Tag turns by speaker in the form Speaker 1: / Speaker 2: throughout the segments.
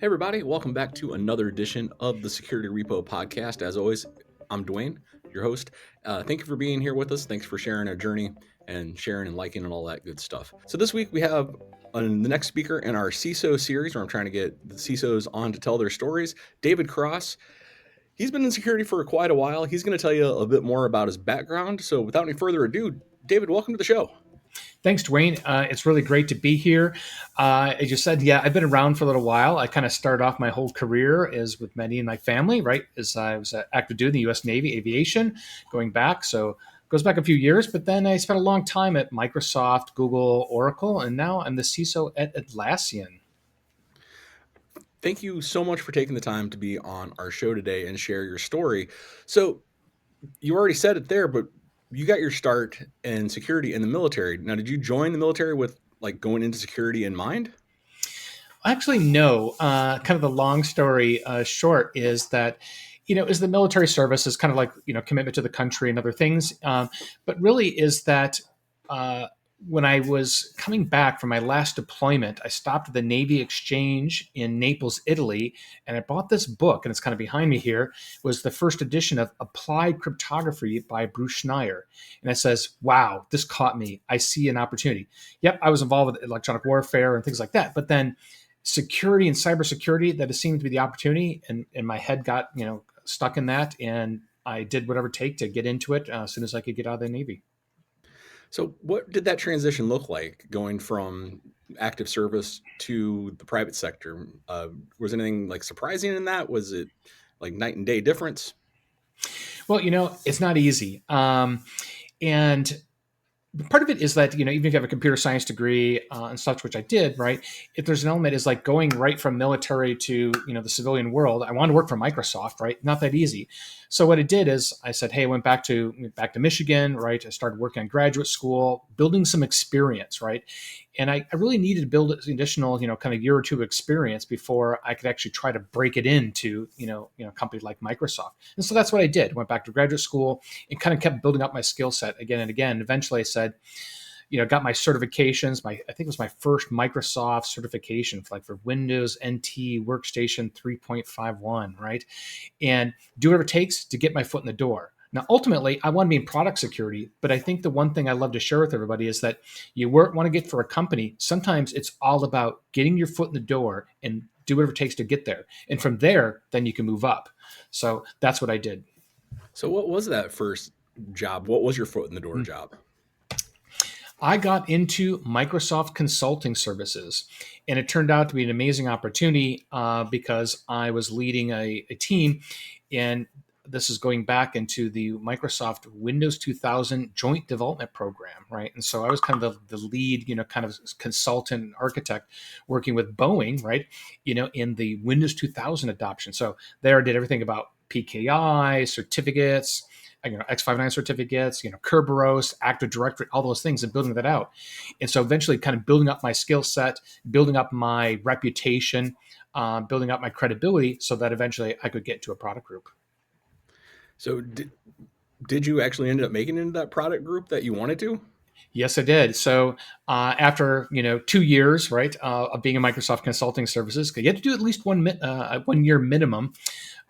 Speaker 1: Hey everybody, welcome back to another edition of the Security Repo Podcast. As always, I'm Dwayne, your host. Thank you for being here with us. Thanks for sharing our journey and sharing and liking and all that good stuff. So this week we have the next speaker in our CISO series where I'm trying to get the CISOs on to tell their stories, David Cross. He's been in security for quite a while. He's going to tell you a bit more about his background. So without any further ado, David, welcome to the show.
Speaker 2: Thanks, Dwayne. It's really great to be here. As you said, I've been around for a little while. I kind of started off my whole career as with many in my family, right? As I was active duty in the U.S. Navy aviation, going back. So it goes back a few years, but then I spent a long time at Microsoft, Google, Oracle, and now I'm the CISO at Atlassian.
Speaker 1: Thank you so much for taking the time to be on our show today and share your story. So you already said it there, but you got your start in security in the military. Now, did you join the military with like going into security in mind?
Speaker 2: Actually, no. Kind of the long story short is that, is the military service is kind of like, commitment to the country and other things. But really is that when I was coming back from my last deployment, I stopped at the Navy Exchange in Naples, Italy, and I bought this book, and it's kind of behind me here, was the first edition of Applied Cryptography by Bruce Schneier. And it says, wow, this caught me. I see an opportunity. Yep, I was involved with electronic warfare and things like that. But then security and cybersecurity, that seemed to be the opportunity, and my head got, stuck in that, and I did whatever it take to get into it as soon as I could get out of the Navy.
Speaker 1: So what did that transition look like going from active service to the private sector? Was anything like surprising in that? Was it like night and day difference?
Speaker 2: Well, it's not easy. And part of it is that, even if you have a computer science degree and such, which I did, right? If there's an element is like going right from military to, the civilian world. I wanted to work for Microsoft, right? Not that easy. So what I did is I said, hey, I went back to Michigan, right? I started working on graduate school, building some experience, right? And I really needed to build an additional, kind of year or two of experience before I could actually try to break it into, a company like Microsoft. And so that's what I did. Went back to graduate school and kind of kept building up my skill set again and again. Eventually I said, got my certifications. I think it was my first Microsoft certification for Windows NT Workstation 3.51, right? And do whatever it takes to get my foot in the door. Now, ultimately, I want to be in product security, but I think the one thing I love to share with everybody is that you want to get for a company. Sometimes it's all about getting your foot in the door and do whatever it takes to get there. And from there, then you can move up. So that's what I did.
Speaker 1: So what was that first job? What was your foot in the door job?
Speaker 2: I got into Microsoft consulting services, and it turned out to be an amazing opportunity because I was leading a team, and this is going back into the Microsoft Windows 2000 joint development program, right? And so I was kind of the lead, kind of consultant and architect working with Boeing, right? In the Windows 2000 adoption. So there I did everything about PKI, certificates, X59 certificates, Kerberos, Active Directory, all those things, and building that out. And so eventually kind of building up my skill set, building up my reputation, building up my credibility so that eventually I could get into a product group.
Speaker 1: So did you actually end up making it into that product group that you wanted to?
Speaker 2: Yes, I did. So after 2 years, right, of being in Microsoft Consulting Services, you had to do at least 1 year minimum.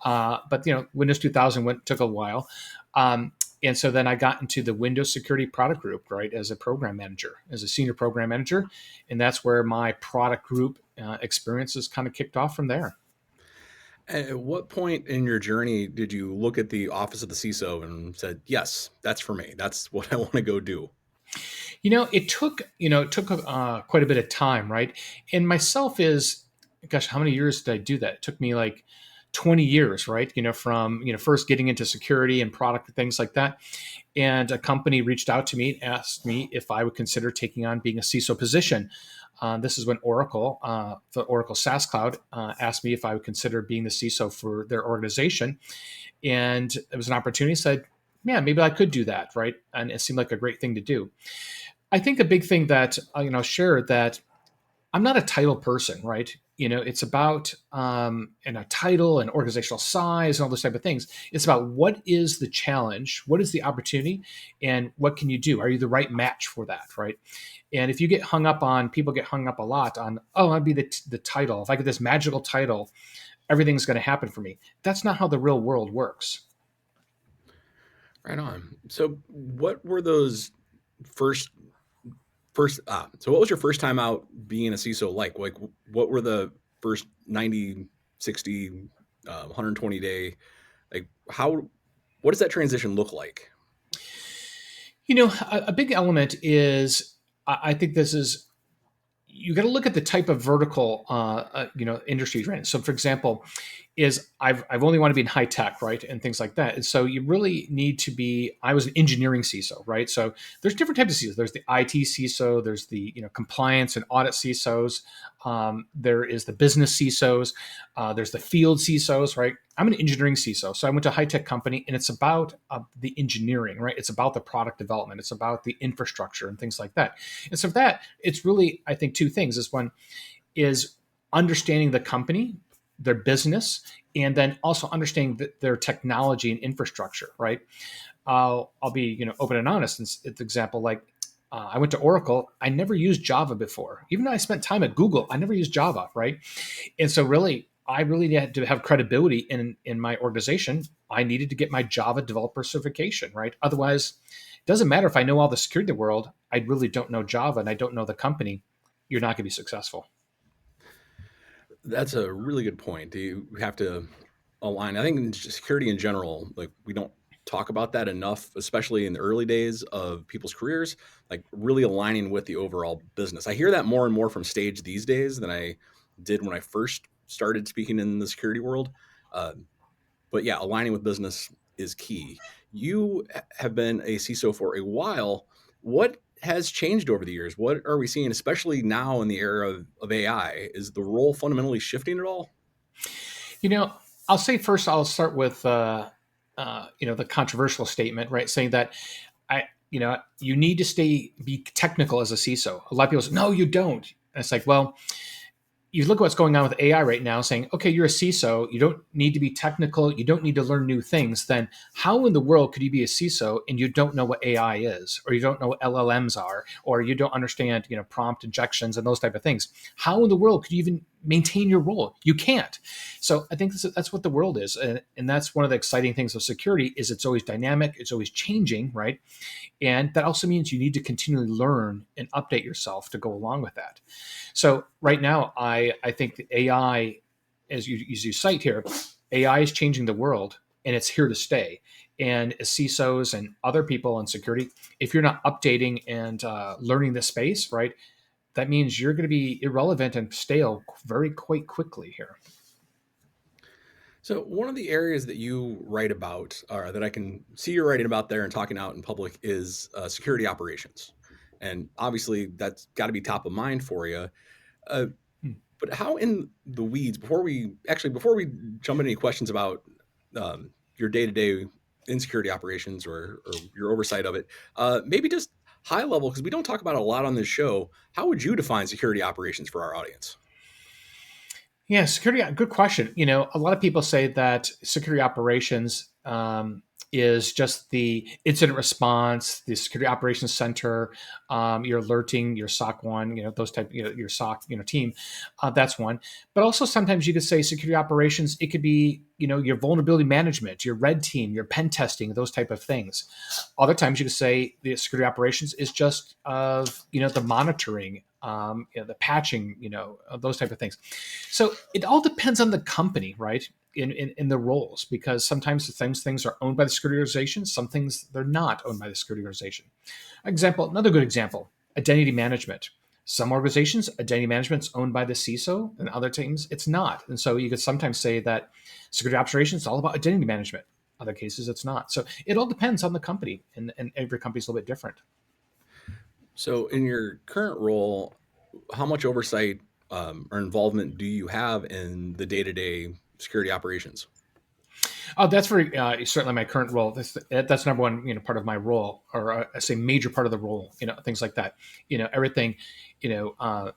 Speaker 2: But Windows 2000 took a while. And so then I got into the Windows Security product group, right, as a program manager, as a senior program manager. And that's where my product group experiences kind of kicked off from there.
Speaker 1: At what point in your journey did you look at the office of the CISO and said, yes, that's for me. That's what I want to go do?
Speaker 2: It took quite a bit of time, right? And myself is, gosh, how many years did I do that? It took me like 20 years, right? From, first getting into security and product and things like that. And a company reached out to me and asked me if I would consider taking on being a CISO position. This is when Oracle, the Oracle SaaS Cloud, asked me if I would consider being the CISO for their organization. And it was an opportunity. I said, yeah, maybe I could do that, right? And it seemed like a great thing to do. I think a big thing that, share that I'm not a title person, right? It's about a title and organizational size and all those type of things. It's about what is the challenge, what is the opportunity, and what can you do? Are you the right match for that, right? And if you get hung up on, people get hung up a lot on, oh, I'd be the title. If I get this magical title, everything's going to happen for me. That's not how the real world works.
Speaker 1: Right on. So what were those first so what was your first time out being a CISO like? Like what were the first 90, 60, 120 day, like what does that transition look like?
Speaker 2: A big element is, I think this is, you got to look at the type of vertical, industries, right? So, for example, I've only want to be in high tech, right, and things like that. And so you really need to be. I was an engineering CISO, right? So there's different types of CISOs. There's the IT CISO. There's the compliance and audit CISOs. There is the business CISOs. There's the field CISOs, right? I'm an engineering CISO, so I went to a high tech company, and it's about the engineering, right? It's about the product development. It's about the infrastructure and things like that. And so for that, it's really, I think, two things. Is one is understanding the company, their business, and then also understanding their technology and infrastructure, right? I'll be open and honest. It's example, like I went to Oracle. I never used Java before. Even though I spent time at Google, I never used Java, right? And so really, I really had to have credibility in my organization. I needed to get my Java developer certification, right? Otherwise, it doesn't matter if I know all the security in the world. I really don't know Java and I don't know the company. You're not going to be successful.
Speaker 1: That's a really good point. You have to align. I think in security in general, like we don't talk about that enough, especially in the early days of people's careers, like really aligning with the overall business. I hear that more and more from stage these days than I did when I first started speaking in the security world. Uh, but yeah, aligning with business is key. You have been a CISO for a while. What has changed over the years? What are we seeing, especially now in the era of AI? Is the role fundamentally shifting at all?
Speaker 2: You know, I'll say first, I'll start with the controversial statement, right? Saying that you need to be technical as a CISO. A lot of people say, no, you don't. And it's like, well, you look at what's going on with AI right now, saying, okay, you're a CISO, you don't need to be technical, you don't need to learn new things. Then how in the world could you be a CISO and you don't know what AI is, or you don't know what LLMs are, or you don't understand, prompt injections and those type of things? How in the world could you even maintain your role? You can't. So I think that's what the world is, and that's one of the exciting things of security is it's always dynamic, it's always changing, right? And that also means you need to continually learn and update yourself to go along with that. So right now, I think the AI, as you cite here, AI is changing the world and it's here to stay. And as CISOs and other people in security, if you're not updating and learning the space, right, that means you're going to be irrelevant and stale very quite quickly here.
Speaker 1: So one of the areas that you write about, or that I can see you're writing about there and talking out in public, is security operations, and obviously that's got to be top of mind for you. Uh,
Speaker 2: Hmm.
Speaker 1: but how in the weeds before we jump into any questions about your day to day insecurity operations or your oversight of it, maybe just high level because we don't talk about it a lot on this show. How would you define security operations for our audience?
Speaker 2: Yeah, security. Good question. A lot of people say that security operations is just the incident response, the security operations center, your alerting, your SOC 1, those type, your SOC, team. That's one. But also sometimes you could say security operations. It could be, your vulnerability management, your red team, your pen testing, those type of things. Other times you could say the security operations is just of, the monitoring, the patching, those type of things. So it all depends on the company, right? In the roles, because sometimes things are owned by the security organization, some things they're not owned by the security organization. Another good example, identity management. Some organizations, identity management is owned by the CISO, and other teams it's not. And so you could sometimes say that security operations is all about identity management. Other cases, it's not. So it all depends on the company, and every company is a little bit different.
Speaker 1: So, in your current role, how much oversight or involvement do you have in the day to day security operations?
Speaker 2: Oh, that's very certainly my current role. That's number one, part of my role, or I say major part of the role. Things like that. Everything. You know, uh,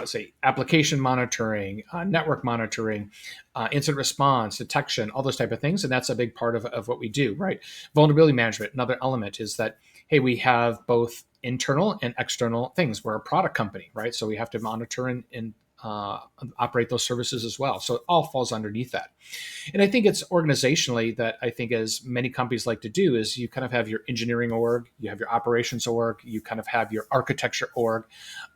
Speaker 2: say application monitoring, network monitoring, incident response, detection, all those type of things. And that's a big part of what we do, right? Vulnerability management, another element is that, hey, we have both internal and external things. We're a product company, right? So we have to monitor and operate those services as well. So it all falls underneath that. And I think it's organizationally that I think as many companies like to do is you kind of have your engineering org, you have your operations org, you kind of have your architecture org.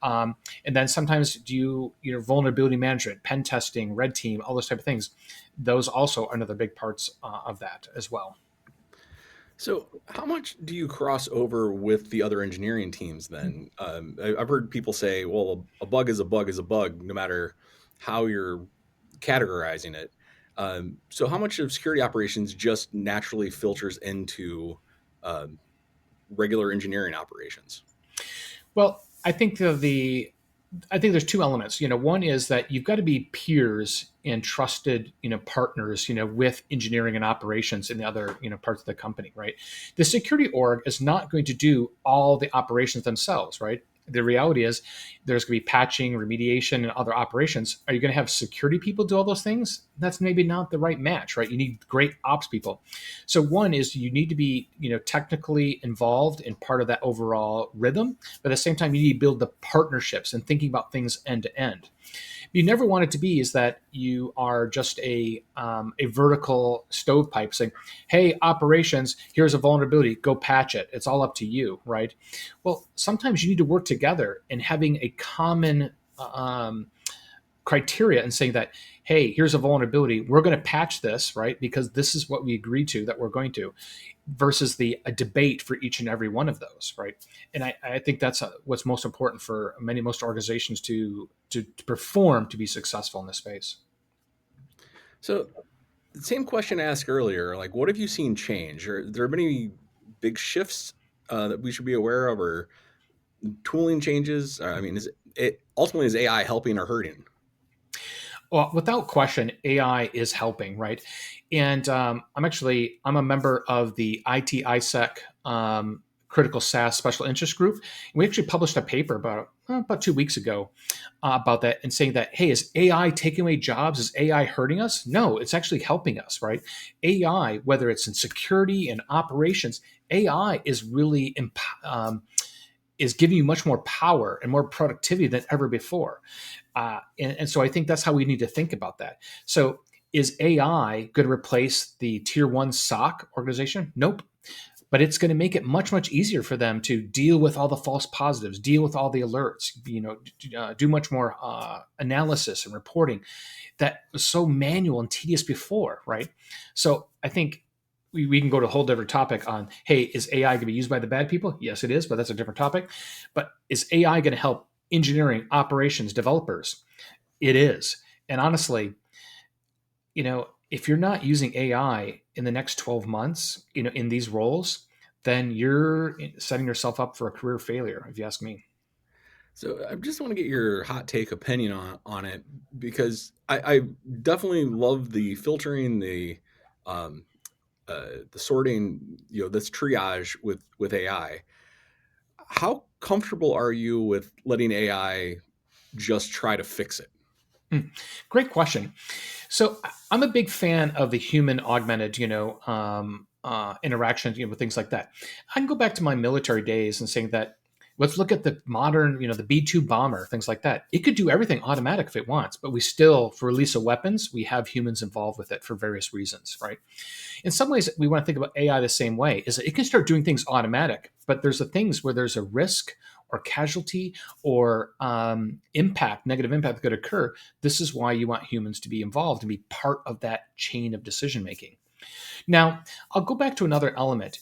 Speaker 2: And then sometimes your vulnerability management, pen testing, red team, all those type of things. Those also are another big parts of that as well.
Speaker 1: So, how much do you cross over with the other engineering teams then? I've heard people say, well, a bug is a bug is a bug, no matter how you're categorizing it. So, how much of security operations just naturally filters into um, regular engineering operations?
Speaker 2: Well, I think there's two elements. One is that you've got to be peers and trusted, partners, with engineering and operations in the other, parts of the company, right? The security org is not going to do all the operations themselves, right? The reality is there's going to be patching, remediation, and other operations. Are you going to have security people do all those things? That's maybe not the right match, right? You need great ops people. So one is you need to be, technically involved in part of that overall rhythm, but at the same time, you need to build the partnerships and thinking about things end to end. You never want it to be is that you are just a vertical stovepipe saying, "Hey, operations, here's a vulnerability, go patch it. It's all up to you," right? Well, sometimes you need to work together and having a common criteria and saying that, hey, here's a vulnerability, we're going to patch this, right? Because this is what we agreed to that we're going to, versus a debate for each and every one of those, right? And I think that's what's most important for most organizations to perform to be successful in this space.
Speaker 1: So, the same question I asked earlier, like, what have you seen change? Are there been any big shifts that we should be aware of, or tooling changes? I mean, ultimately is AI helping or hurting?
Speaker 2: Well, without question, AI is helping, right? And I'm a member of the IT ISEC Critical SaaS Special Interest Group. And we actually published a paper about 2 weeks ago about that and saying that, hey, is AI taking away jobs? Is AI hurting us? No, it's actually helping us, right? AI, whether it's in security and operations, AI is really is giving you much more power and more productivity than ever before. And so I think that's how we need to think about that. So is AI going to replace the tier one SOC organization? Nope. But it's going to make it much, much easier for them to deal with all the false positives, deal with all the alerts, do much more analysis and reporting that was so manual and tedious before, right? So I think we can go to a whole different topic on, hey, is AI going to be used by the bad people? Yes, it is, but that's a different topic. But is AI going to help engineering, operations, developers? It is. And honestly, if you're not using AI in the next 12 months, in these roles, then you're setting yourself up for a career failure, if you ask me.
Speaker 1: So I just want to get your hot take opinion on it, because I definitely love the filtering, um, the sorting, this triage with AI. How comfortable are you with letting AI just try to fix it?
Speaker 2: Great question. So I'm a big fan of the human augmented, interactions, with things like that. I can go back to my military days and saying that let's look at the modern, the B-2 bomber, things like that. It could do everything automatic if it wants, but we still, for release of weapons, we have humans involved with it for various reasons, right? In some ways, we want to think about AI the same way, is that it can start doing things automatic, but there's the things where there's a risk or casualty or negative impact that could occur. This is why you want humans to be involved and be part of that chain of decision making. Now, I'll go back to another element.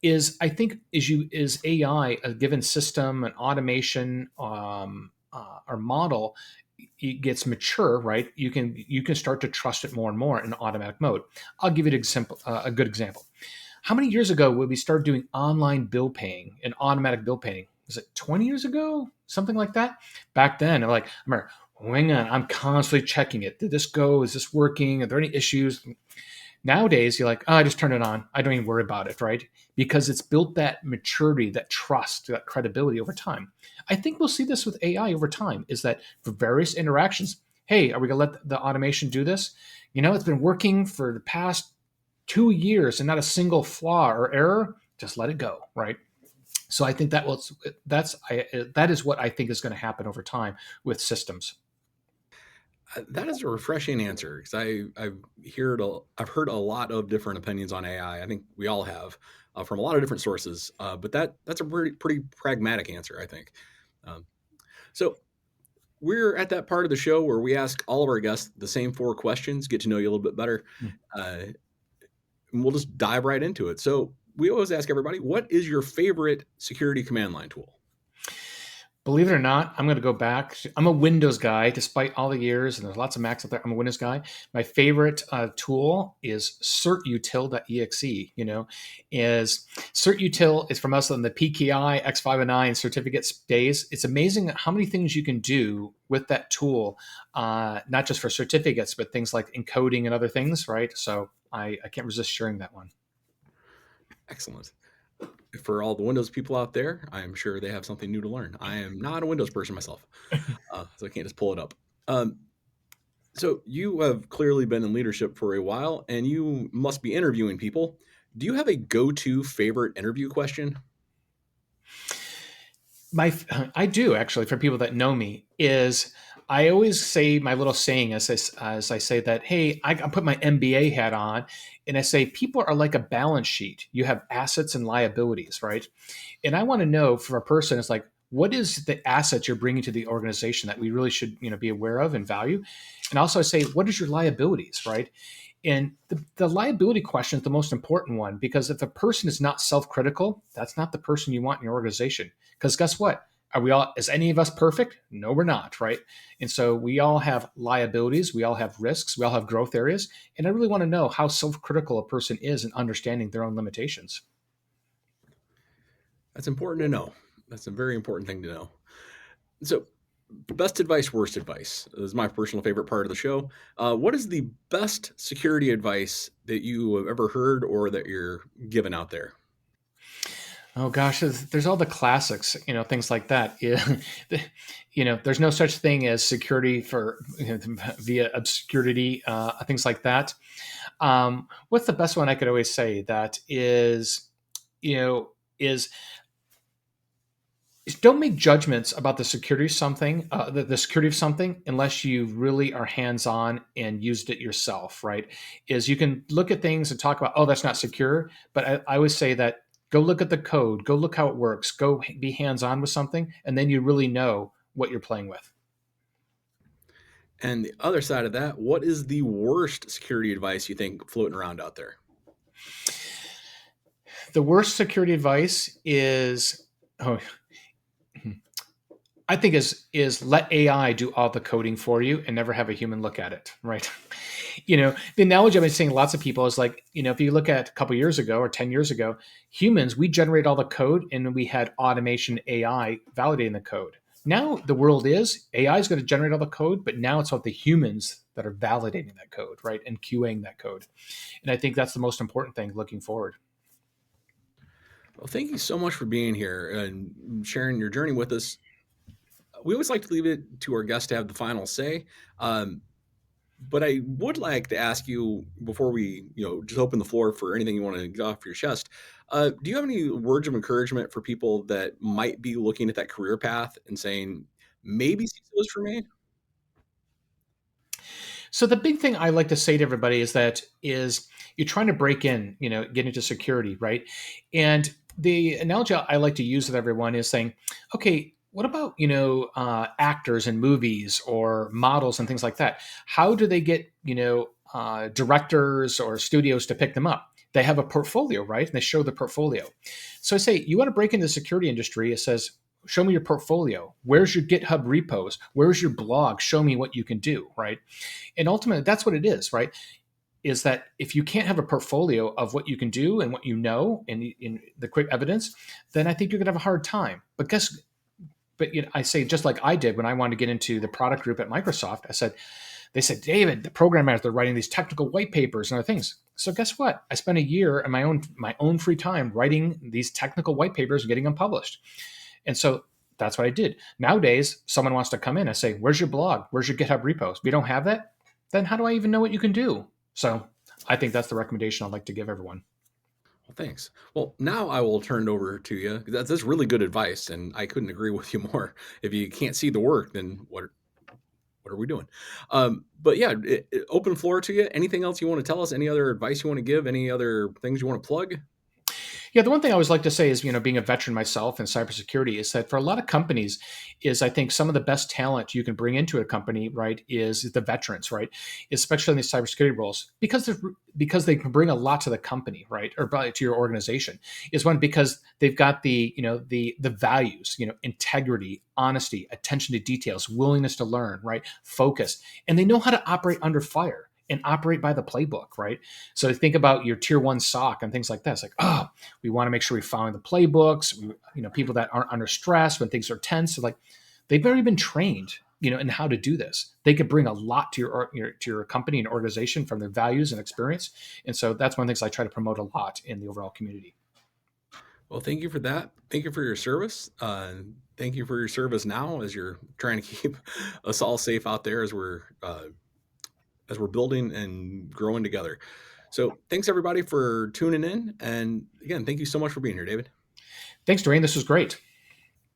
Speaker 2: Is I think is AI a given system, an automation, or model, it gets mature, right? You can start to trust it more and more in automatic mode. I'll give you an example, a good example. How many years ago would we start doing online bill paying and automatic bill paying? Was it 20 years ago? Something like that? Back then, I remember, hang on, I'm constantly checking it. Did this go? Is this working? Are there any issues? Nowadays, you're like, oh, I just turn it on. I don't even worry about it, right? Because it's built that maturity, that trust, that credibility over time. I think we'll see this with AI over time, is that for various interactions, hey, are we going to let the automation do this? It's been working for the past 2 years and not a single flaw or error. Just let it go, right? So I think that is what I think is going to happen over time with systems.
Speaker 1: That is a refreshing answer because I've heard a lot of different opinions on AI. I think we all have from a lot of different sources, but that's a pretty pragmatic answer, I think. Um, so we're at that part of the show where we ask all of our guests the same 4 questions, get to know you a little bit better, and we'll just dive right into it. So we always ask everybody, what is your favorite security command line tool?
Speaker 2: Believe it or not, I'm going to go back. I'm a Windows guy, despite all the years, and there's lots of Macs out there. I'm a Windows guy. My favorite tool is certutil.exe. Is certutil is from us on the PKI X509 certificate days. It's amazing how many things you can do with that tool, not just for certificates, but things like encoding and other things, right? So I can't resist sharing that one.
Speaker 1: Excellent. For all the Windows people out there, I'm sure they have something new to learn. I am not a Windows person myself, so I can't just pull it up. So you have clearly been in leadership for a while, and you must be interviewing people. Do you have a go-to favorite interview question?
Speaker 2: I do actually. For people that know me, is I always say my little saying as I say that, hey, I put my MBA hat on, and I say people are like a balance sheet. You have assets and liabilities, right? And I want to know for a person, it's like, what is the asset you're bringing to the organization that we really should be aware of and value? And also I say, what is your liabilities, right? And the liability question is the most important one, because if a person is not self-critical, that's not the person you want in your organization. Because guess what? Is any of us perfect? No, we're not, right? And so we all have liabilities, we all have risks, we all have growth areas. And I really want to know how self-critical a person is in understanding their own limitations.
Speaker 1: That's important to know. That's a very important thing to know. So, best advice, worst advice. This is my personal favorite part of the show. What is the best security advice that you have ever heard or that you're given out there?
Speaker 2: Oh gosh, there's all the classics, things like that. There's no such thing as security for via obscurity, things like that. What's the best one I could always say that is don't make judgments about the security of something, the security of something, unless you really are hands-on and used it yourself, right? Is you can look at things and talk about, oh, that's not secure, but I always say that go look at the code, go look how it works, go be hands-on with something, and then you really know what you're playing with.
Speaker 1: And the other side of that, what is the worst security advice you think floating around out there?
Speaker 2: The worst security advice is, I think is let AI do all the coding for you and never have a human look at it, right? The analogy I've been seeing lots of people is like, if you look at a couple years ago or 10 years ago, humans, we generate all the code and we had automation AI validating the code. Now the world is AI is going to generate all the code, but now it's about the humans that are validating that code, right? And QAing that code. And I think that's the most important thing looking forward.
Speaker 1: Well, thank you so much for being here and sharing your journey with us. We always like to leave it to our guests to have the final say. But I would like to ask you before we, just open the floor for anything you want to get off your chest. Do you have any words of encouragement for people that might be looking at that career path and saying, maybe CISO is for me?
Speaker 2: So the big thing I like to say to everybody is you're trying to break in, get into security, right? And the analogy I like to use with everyone is saying, okay, what about actors in movies or models and things like that? How do they get directors or studios to pick them up? They have a portfolio, right? And they show the portfolio. So I say you want to break into the security industry. It says, show me your portfolio. Where's your GitHub repos? Where's your blog? Show me what you can do, right? And ultimately, that's what it is, right? Is that if you can't have a portfolio of what you can do and what you know in the quick evidence, then I think you're going to have a hard time. But I say, just like I did when I wanted to get into the product group at Microsoft, they said, David, the programmers, they're writing these technical white papers and other things. So guess what? I spent a year in my own free time writing these technical white papers and getting them published. And so that's what I did. Nowadays, someone wants to come in and say, "Where's your blog? Where's your GitHub repos?" We don't have that. Then how do I even know what you can do? So I think that's the recommendation I'd like to give everyone.
Speaker 1: Well, thanks. Well, now I will turn it over to you. That's really good advice, and I couldn't agree with you more. If you can't see the work, then what are we doing? But yeah, open floor to you. Anything else you want to tell us? Any other advice you want to give? Any other things you want to plug?
Speaker 2: Yeah, the one thing I always like to say is, being a veteran myself in cybersecurity is that for a lot of companies, is I think some of the best talent you can bring into a company, right, is the veterans, right, especially in these cybersecurity roles, because they can bring a lot to the company, right, or to your organization. Is one because they've got the values, integrity, honesty, attention to details, willingness to learn, right, focus, and they know how to operate under fire and operate by the playbook, right? So think about your tier one SOC and things like that. It's like, oh, we want to make sure we follow the playbooks. People that aren't under stress when things are tense. So like, they've already been trained, in how to do this. They could bring a lot to your company and organization from their values and experience. And so that's one of the things I try to promote a lot in the overall community.
Speaker 1: Well, thank you for that. Thank you for your service. Thank you for your service now as you're trying to keep us all safe out there as we're building and growing together. So thanks everybody for tuning in. And again, thank you so much for being here, David.
Speaker 2: Thanks, Dwayne. This was great.